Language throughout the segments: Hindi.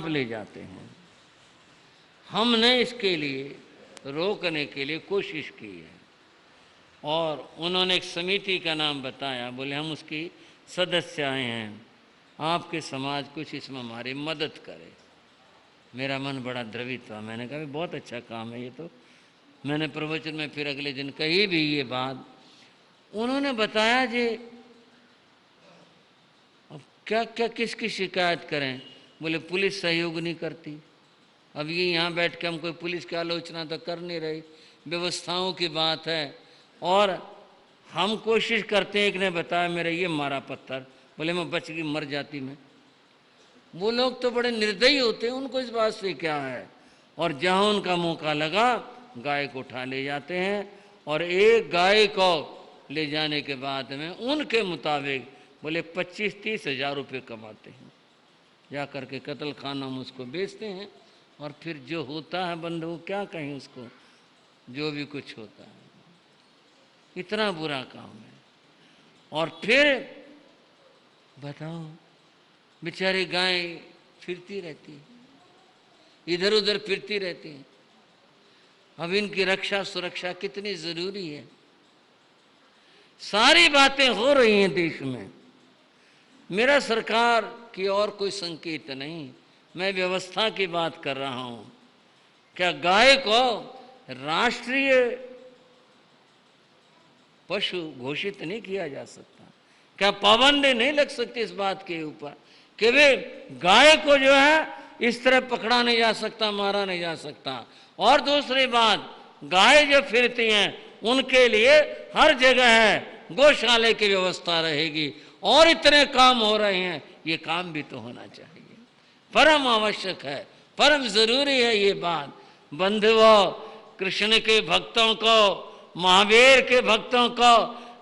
ले जाते हैं। हमने इसके लिए रोकने के लिए कोशिश की है और उन्होंने एक समिति का नाम बताया, बोले हम उसकी सदस्य आए हैं, आपके समाज कुछ इसमें हमारी मदद करे। मेरा मन बड़ा द्रवित हुआ, मैंने कहा बहुत अच्छा काम है ये तो। मैंने प्रवचन में फिर अगले दिन कही भी ये बात। उन्होंने बताया जी अब क्या क्या किसकी शिकायत करें, बोले पुलिस सहयोग नहीं करती। अब ये यहाँ बैठ के हम कोई पुलिस की आलोचना तो कर नहीं रही, व्यवस्थाओं की बात है और हम कोशिश करते हैं। एक ने बताया मेरा ये मारा पत्थर, बोले मैं बच गई, मर जाती मैं। वो लोग तो बड़े निर्दयी होते हैं, उनको इस बात से क्या है। और जहाँ उनका मौका लगा गाय को उठा ले जाते हैं और एक गाय को ले जाने के बाद में उनके मुताबिक बोले 25-30 हज़ार रुपये कमाते हैं। जा कर के कत्ल खाना में उसको बेचते हैं और फिर जो होता है बंधु क्या कहें उसको, जो भी कुछ होता है इतना बुरा काम है। और फिर बताओ बेचारी गाय फिरती रहती है, इधर उधर फिरती रहती है। अब इनकी रक्षा सुरक्षा कितनी जरूरी है। सारी बातें हो रही हैं देश में। मेरा सरकार की और कोई संकेत नहीं, मैं व्यवस्था की बात कर रहा हूं। क्या गाय को राष्ट्रीय पशु घोषित नहीं किया जा सकता? क्या पाबंदी नहीं लग सकती इस बात के ऊपर कि वे गाय को जो है इस तरह पकड़ा नहीं जा सकता, मारा नहीं जा सकता? और दूसरी बात, गाय जो फिरती हैं उनके लिए हर जगह है गौशाले की व्यवस्था रहेगी। और इतने काम हो रहे हैं, ये काम भी तो होना चाहिए, परम आवश्यक है, परम जरूरी है ये बात। बंधुओं, कृष्ण के भक्तों को, महावीर के भक्तों को,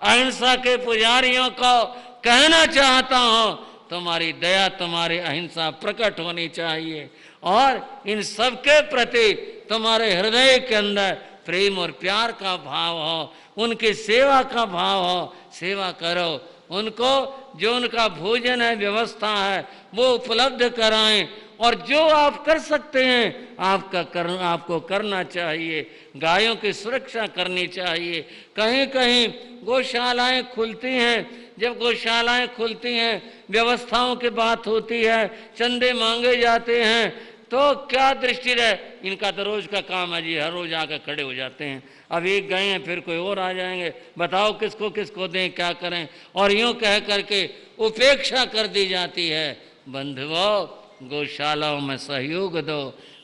अहिंसा के पुजारियों को कहना चाहता हूं, तुम्हारी दया, तुम्हारी अहिंसा प्रकट होनी चाहिए और इन सब के प्रति तुम्हारे हृदय के अंदर प्रेम और प्यार का भाव हो, उनकी सेवा का भाव हो। सेवा करो उनको, जो उनका भोजन है, व्यवस्था है, वो उपलब्ध कराएं और जो आप कर सकते हैं आपको करना चाहिए। गायों की सुरक्षा करनी चाहिए। कहीं कहीं गौशालाएं खुलती हैं, जब गौशालाएं खुलती हैं व्यवस्थाओं की बात होती है, चंदे मांगे जाते हैं, तो क्या दृष्टि रहे, इनका तो रोज का काम है जी, हर रोज आकर खड़े हो जाते हैं। अब एक गए हैं फिर कोई और आ जाएंगे, बताओ किसको किसको दें, क्या करें। और यूं कह करके उपेक्षा कर दी जाती है। बंधुओं, गौशालाओं में सहयोग दो,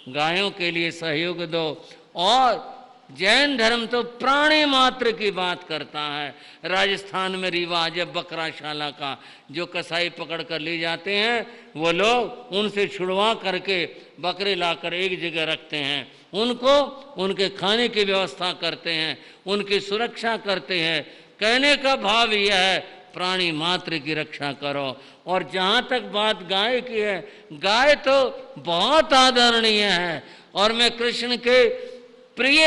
गायों के लिए सहयोग दो। और जैन धर्म तो प्राणी मात्र की बात करता है। राजस्थान में रिवाज है बकराशाला का, जो कसाई पकड़ कर ले जाते हैं वो लोग उनसे छुड़वा करके बकरे लाकर एक जगह रखते हैं, उनको उनके खाने की व्यवस्था करते हैं, उनकी सुरक्षा करते हैं। कहने का भाव यह है प्राणी मात्र की रक्षा करो। और जहाँ तक बात गाय की है, गाय तो बहुत आदरणीय है और मैं कृष्ण के प्रिय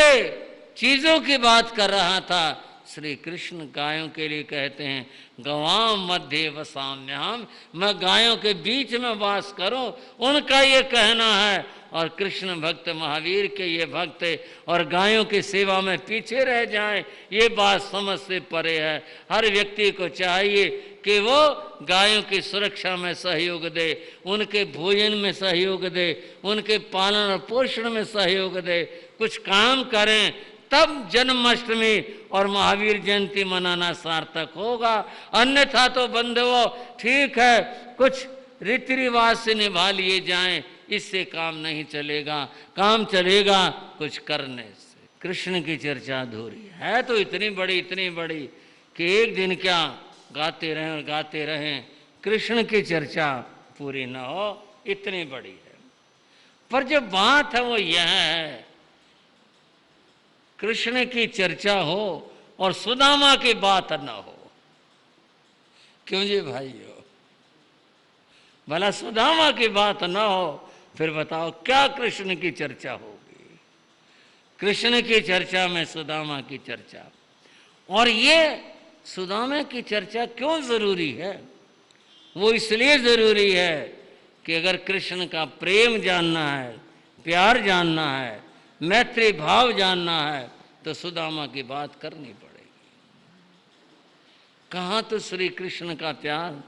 चीजों की बात कर रहा था। श्री कृष्ण गायों के लिए कहते हैं गवाम मध्य वसाम्यहम, मैं गायों के बीच में वास करूं, उनका ये कहना है। और कृष्ण भक्त महावीर के ये भक्त और गायों की सेवा में पीछे रह जाएं, ये बात समझ से परे है। हर व्यक्ति को चाहिए कि वो गायों की सुरक्षा में सहयोग दे, उनके भोजन में सहयोग दे, उनके पालन और पोषण में सहयोग दे, कुछ काम करें, तब जन्माष्टमी और महावीर जयंती मनाना सार्थक होगा। अन्यथा तो बंधुओं ठीक है, कुछ रीति रिवाज से निभा लिए जाएं, इससे काम नहीं चलेगा। काम चलेगा कुछ करने से। कृष्ण की चर्चा अधूरी है तो इतनी बड़ी कि एक दिन क्या गाते रहें और गाते रहें, कृष्ण की चर्चा पूरी न हो, इतनी बड़ी है। पर जो बात है वो यह है, कृष्ण की चर्चा हो और सुदामा की बात न हो। क्यों जी भाइयों? भला सुदामा की बात न हो फिर बताओ क्या कृष्ण की चर्चा होगी? कृष्ण की चर्चा में सुदामा की चर्चा। और ये सुदामा की चर्चा क्यों जरूरी है? वो इसलिए जरूरी है कि अगर कृष्ण का प्रेम जानना है, प्यार जानना है, मैत्री भाव जानना है, तो सुदामा की बात करनी पड़ेगी। कहाँ तो श्री कृष्ण का प्यार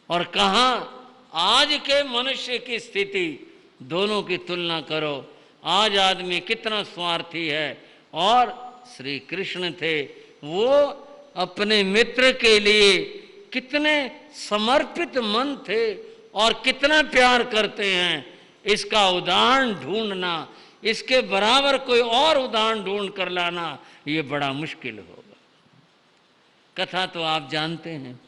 और कहाँ आज के मनुष्य की स्थिति, दोनों की तुलना करो। आज आदमी कितना स्वार्थी है और श्री कृष्ण थे, वो अपने मित्र के लिए कितने समर्पित मन थे और कितना प्यार करते हैं। इसका उदाहरण ढूंढना, इसके बराबर कोई और उदाहरण ढूंढ कर लाना, ये बड़ा मुश्किल होगा। कथा तो आप जानते हैं।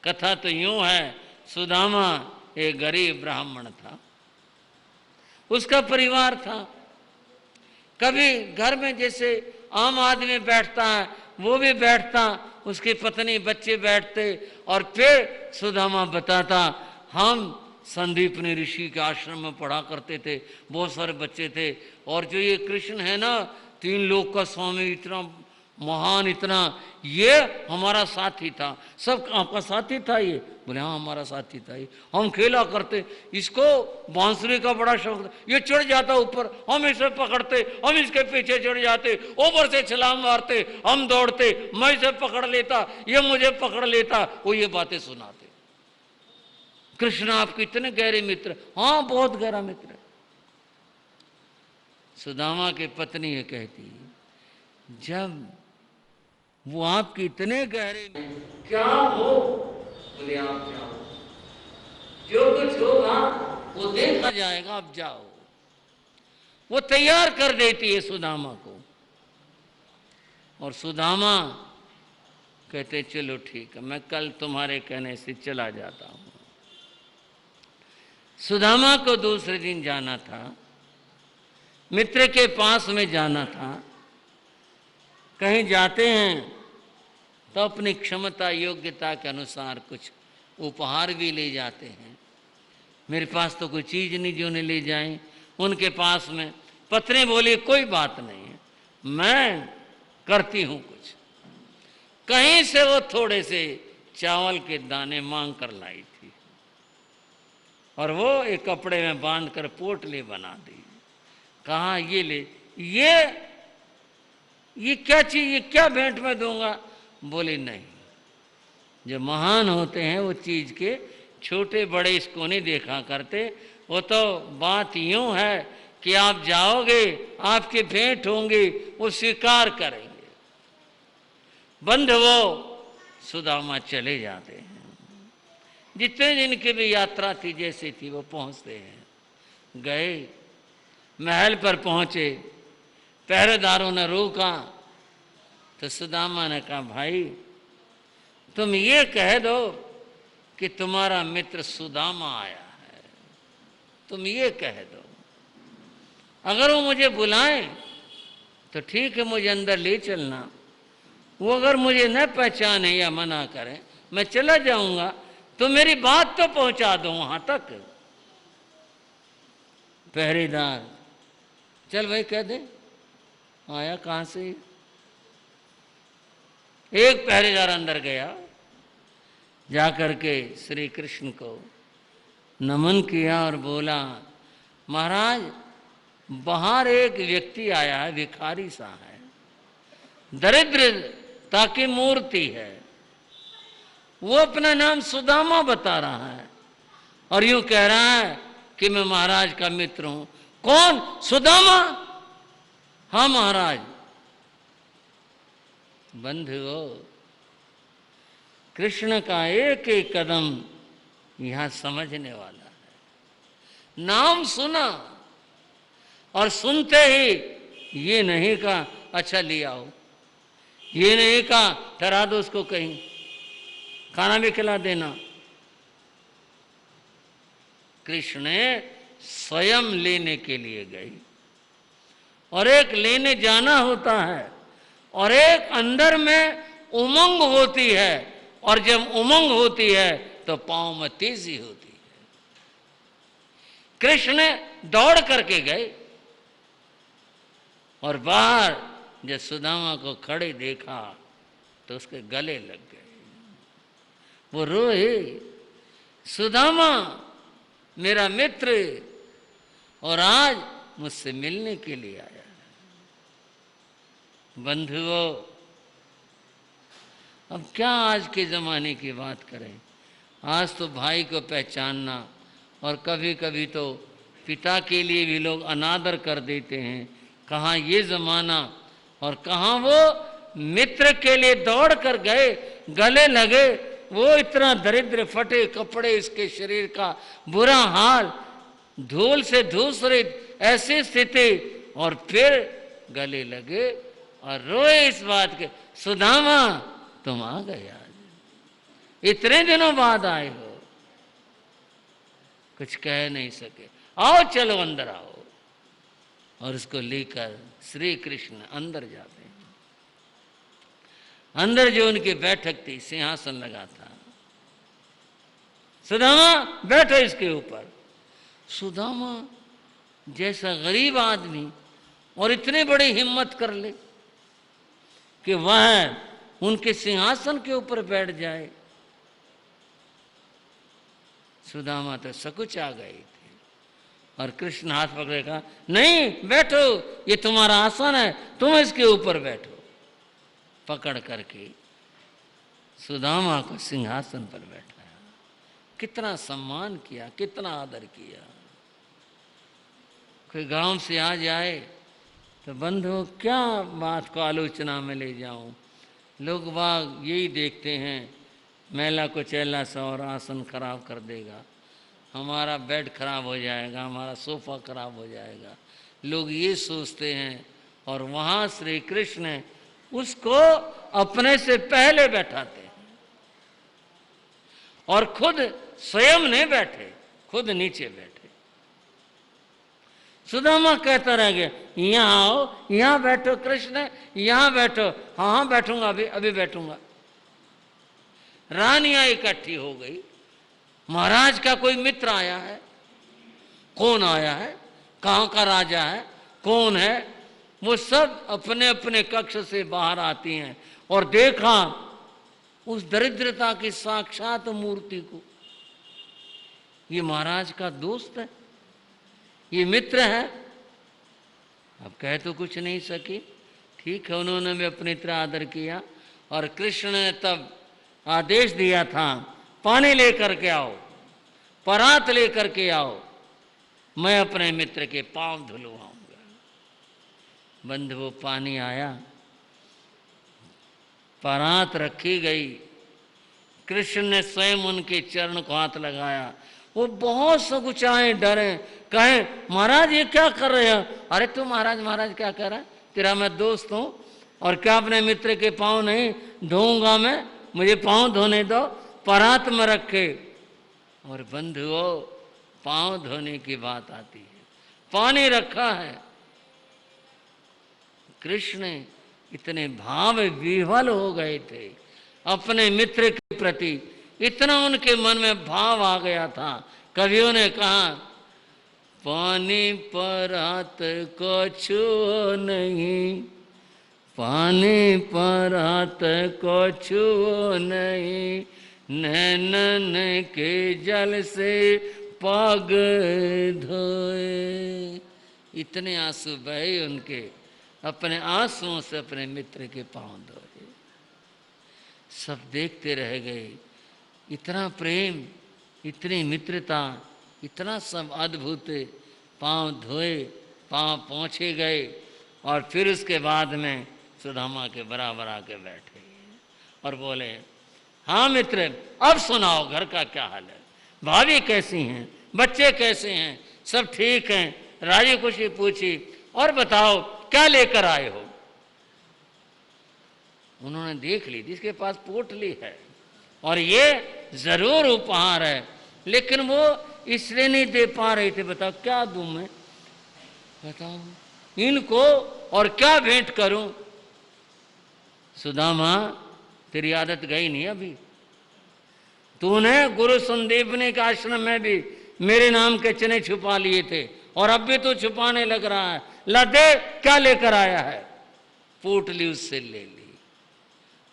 कथा तो यूं है, सुदामा एक गरीब ब्राह्मण था, उसका परिवार था। कभी घर में जैसे आम आदमी बैठता है वो भी बैठता, उसकी पत्नी बच्चे बैठते, और फिर सुदामा बताता, हम संदीपनी ऋषि के आश्रम में पढ़ा करते थे, बहुत सारे बच्चे थे, और जो ये कृष्ण है ना, 3 लोक का स्वामी, इतना महान, इतना, ये हमारा साथी था। सब आपका साथी था ये? बोले हाँ हमारा साथी था ये, हम खेला करते, इसको बांसुरी का बड़ा शौक था, ये चढ़ जाता ऊपर, हम इसे पकड़ते, हम इसके पीछे चढ़ जाते, ऊपर से छलांग मारते, हम दौड़ते, मैं इसे पकड़ लेता, ये मुझे पकड़ लेता, वो ये बातें सुनाते। कृष्ण आपके इतने गहरे मित्र? हाँ बहुत गहरा मित्र। सुदामा की पत्नी ये कहती, जब वो आपके इतने गहरे क्या हो? बोले आप जाओ, जो कुछ होगा वो देखा जाएगा, आप जाओ। वो तैयार कर देती है सुदामा को, और सुदामा कहते चलो ठीक है, मैं कल तुम्हारे कहने से चला जाता हूं। सुदामा को दूसरे दिन जाना था, मित्र के पास में जाना था। कहीं जाते हैं तो अपनी क्षमता योग्यता के अनुसार कुछ उपहार भी ले जाते हैं। मेरे पास तो कोई चीज़ नहीं जो उन्हें ले जाएं। उनके पास में पत्नी बोली कोई बात नहीं है, मैं करती हूँ कुछ। कहीं से वो थोड़े से चावल के दाने मांग कर लाई थी, और वो एक कपड़े में बांध कर पोटली बना दी। कहा ये ले, ये क्या चीज, ये क्या भेंट में दूंगा? बोले नहीं, जो महान होते हैं वो चीज के छोटे बड़े इसको नहीं देखा करते। वो तो बात यूं है कि आप जाओगे, आपके भेंट होंगे, वो स्वीकार करेंगे। बंध वो सुदामा चले जाते हैं। जितने दिन की भी यात्रा थी जैसी थी वो पहुंचते हैं। गए, महल पर पहुंचे, पहरेदारों ने रोका तो सुदामा ने कहा भाई तुम ये कह दो कि तुम्हारा मित्र सुदामा आया है, तुम ये कह दो। अगर वो मुझे बुलाएं तो ठीक है, मुझे अंदर ले चलना। वो अगर मुझे न पहचाने या मना करें, मैं चला जाऊंगा, तो मेरी बात तो पहुंचा दो वहां तक। पहरेदार चल भाई कह दे आया कहां से। एक पहरेदार अंदर गया, जाकर के श्री कृष्ण को नमन किया और बोला महाराज बाहर एक व्यक्ति आया है, भिखारी सा है, दरिद्रता की मूर्ति है। वो अपना नाम सुदामा बता रहा है और यूं कह रहा है कि मैं महाराज का मित्र हूं। कौन? सुदामा? हाँ महाराज। बंधुओं, कृष्ण का एक एक कदम यहां समझने वाला है। नाम सुना और सुनते ही ये नहीं कहा अच्छा ले आओ, ये नहीं कहा ठहरा दो उसको, कहीं खाना भी खिला देना। कृष्ण स्वयं लेने के लिए गई, और एक लेने जाना होता है और एक अंदर में उमंग होती है, और जब उमंग होती है तो पांव में तेजी होती है। कृष्ण दौड़ करके गए और बाहर जब सुदामा को खड़े देखा तो उसके गले लग गए। वो रोए, सुदामा मेरा मित्र, और आज मुझसे मिलने के लिए आया। बंधुओं, अब क्या आज के ज़माने की बात करें। आज तो भाई को पहचानना, और कभी कभी तो पिता के लिए भी लोग अनादर कर देते हैं। कहाँ ये ज़माना, और कहाँ वो मित्र के लिए दौड़ कर गए, गले लगे, वो इतना दरिद्र, फटे कपड़े, इसके शरीर का बुरा हाल, धूल से धूसरित ऐसी स्थिति, और फिर गले लगे और रोए इस बात के, सुदामा तुम आ गए, आज इतने दिनों बाद आए हो। कुछ कह नहीं सके, आओ चलो अंदर आओ। और उसको लेकर श्री कृष्ण अंदर जाते हैं। अंदर जो उनकी बैठक थी, सिंहासन लगा था। सुदामा बैठो इसके ऊपर। सुदामा जैसा गरीब आदमी, और इतनी बड़ी हिम्मत कर ले कि वह उनके सिंहासन के ऊपर बैठ जाए। सुदामा तो सकुच आ गए थे, और कृष्ण हाथ पकड़े कहा, नहीं बैठो, ये तुम्हारा आसन है, तुम इसके ऊपर बैठो। पकड़ करके सुदामा को सिंहासन पर बैठाया। कितना सम्मान किया, कितना आदर किया। कोई गांव से आ जाए तो बंधु क्या बात को आलोचना में ले जाऊं। लोग बाग यही देखते हैं, मैला कुचैला सा और आसन खराब कर देगा, हमारा बेड खराब हो जाएगा, हमारा सोफा खराब हो जाएगा, लोग ये सोचते हैं। और वहाँ श्री कृष्ण उसको अपने से पहले बैठाते हैं, और खुद स्वयं नहीं बैठे, खुद नीचे बैठे। सुदामा कहता रह गया, यहाँ आओ, यहाँ बैठो कृष्ण, यहाँ बैठो। हाँ हाँ बैठूंगा, अभी अभी बैठूंगा। रानियां इकट्ठी हो गई। महाराज का कोई मित्र आया है। कौन आया है, कहाँ का राजा है, कौन है, वो सब अपने अपने कक्ष से बाहर आती हैं। और देखा उस दरिद्रता की साक्षात मूर्ति को। ये महाराज का दोस्त है, ये मित्र है। अब कह तो कुछ नहीं सकी। ठीक है, उन्होंने भी अपनी तरह आदर किया। और कृष्ण ने तब आदेश दिया था, पानी लेकर के आओ, परात लेकर के आओ, मैं अपने मित्र के पांव धुलवाऊंगा। बंधुओं, पानी आया, परात रखी गई। कृष्ण ने स्वयं उनके चरण को हाथ लगाया। वो बहुत सकुचाए, डरे, कहे महाराज ये क्या कर रहे हो। अरे तू महाराज महाराज क्या कर रहा है, तेरा मैं दोस्त हूं, और क्या अपने मित्र के पांव नहीं धोऊंगा मैं, मुझे पांव धोने दो, परात में रखे। और बंधुओं, पांव धोने की बात आती है, पानी रखा है। कृष्ण इतने भाव विह्वल हो गए थे अपने मित्र के प्रति, इतना उनके मन में भाव आ गया था। कवियों ने कहा, पानी परात को छुओ नहीं, पानी परात को छुओ नहीं, नैनन के जल से पग धोए। इतने आंसू बहे उनके, अपने आंसुओं से अपने मित्र के पांव धोए। सब देखते रह गए। इतना प्रेम, इतनी मित्रता, इतना सब अद्भुत। पांव धोए, पांव पहुँचे गए, और फिर उसके बाद में सुदामा के बराबर आके बैठे और बोले, हाँ मित्र, अब सुनाओ घर का क्या हाल है, भाभी कैसी हैं, बच्चे कैसे हैं, सब ठीक हैं। राजी खुशी पूछी, और बताओ क्या लेकर आए हो। उन्होंने देख ली जिसके पास पोटली है, और ये जरूर उपहार है, लेकिन वो इसलिए नहीं दे पा रहे थे। बताओ क्या दूं मैं, बताओ इनको, और क्या भेंट करूं। सुदामा, तेरी आदत गई नहीं अभी। तूने गुरु संदीपनी के आश्रम में भी मेरे नाम के चिन्ह छुपा लिए थे, और अब भी तू छुपाने लग रहा है। ला दे, क्या लेकर आया है। पोटली उससे ले ली,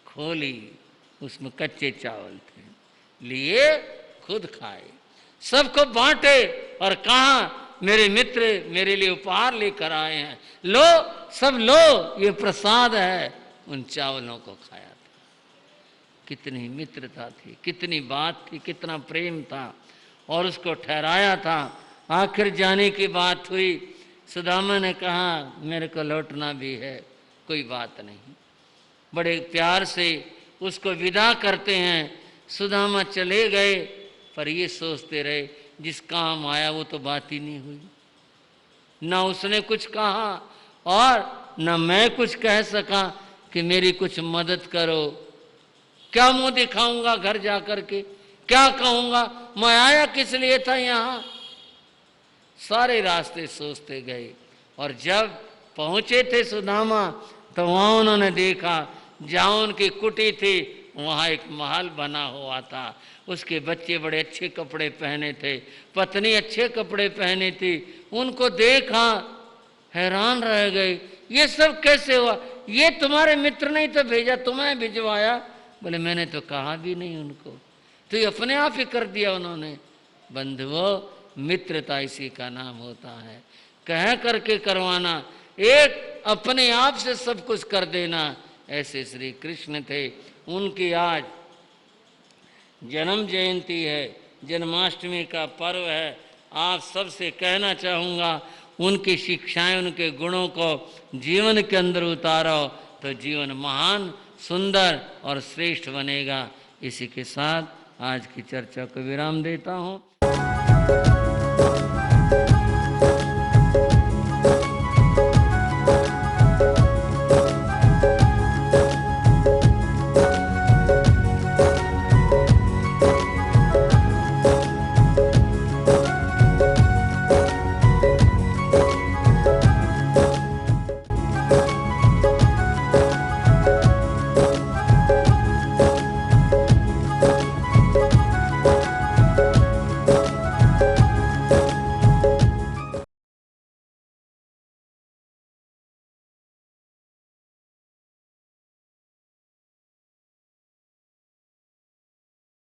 खोली, उसमें कच्चे चावल थे, लिए, खुद खाए। सबको बांटे और कहा मेरे मित्र मेरे लिए उपहार लेकर आए हैं, लो सब लो, ये प्रसाद है। उन चावलों को खाया था। कितनी मित्रता थी, कितनी बात थी, कितना प्रेम था, और उसको ठहराया था। आखिर जाने की बात हुई, सुदामा ने कहा मेरे को लौटना भी है, कोई बात नहीं। बड़े प्यार से उसको विदा करते हैं। सुदामा चले गए, पर ये सोचते रहे जिस काम आया वो तो बात ही नहीं हुई। ना उसने कुछ कहा और न मैं कुछ कह सका कि मेरी कुछ मदद करो। क्या मुंह दिखाऊंगा घर जाकर के, क्या कहूंगा, मैं आया किस लिए था यहाँ। सारे रास्ते सोचते गए, और जब पहुंचे थे सुदामा तो वहां उन्होंने देखा जहां उनकी कुटी थी वहां एक महल बना हुआ था। उसके बच्चे बड़े अच्छे कपड़े पहने थे, पत्नी अच्छे कपड़े पहने थी। उनको देखा, हैरान रह गए, ये सब कैसे हुआ? ये तुम्हारे मित्र नहीं तो भेजा, तुम्हें भिजवाया? बोले मैंने तो कहा भी नहीं उनको, तो ये अपने आप ही कर दिया उन्होंने। बंधुओं, मित्रता इसी का नाम होता है, कह करके करवाना, एक अपने आप से सब कुछ कर देना। ऐसे श्री कृष्ण थे। उनकी आज जन्म जयंती है, जन्माष्टमी का पर्व है। आप सबसे कहना चाहूँगा, उनकी शिक्षाएं, उनके गुणों को जीवन के अंदर उतारो तो जीवन महान, सुंदर और श्रेष्ठ बनेगा। इसी के साथ आज की चर्चा को विराम देता हूँ।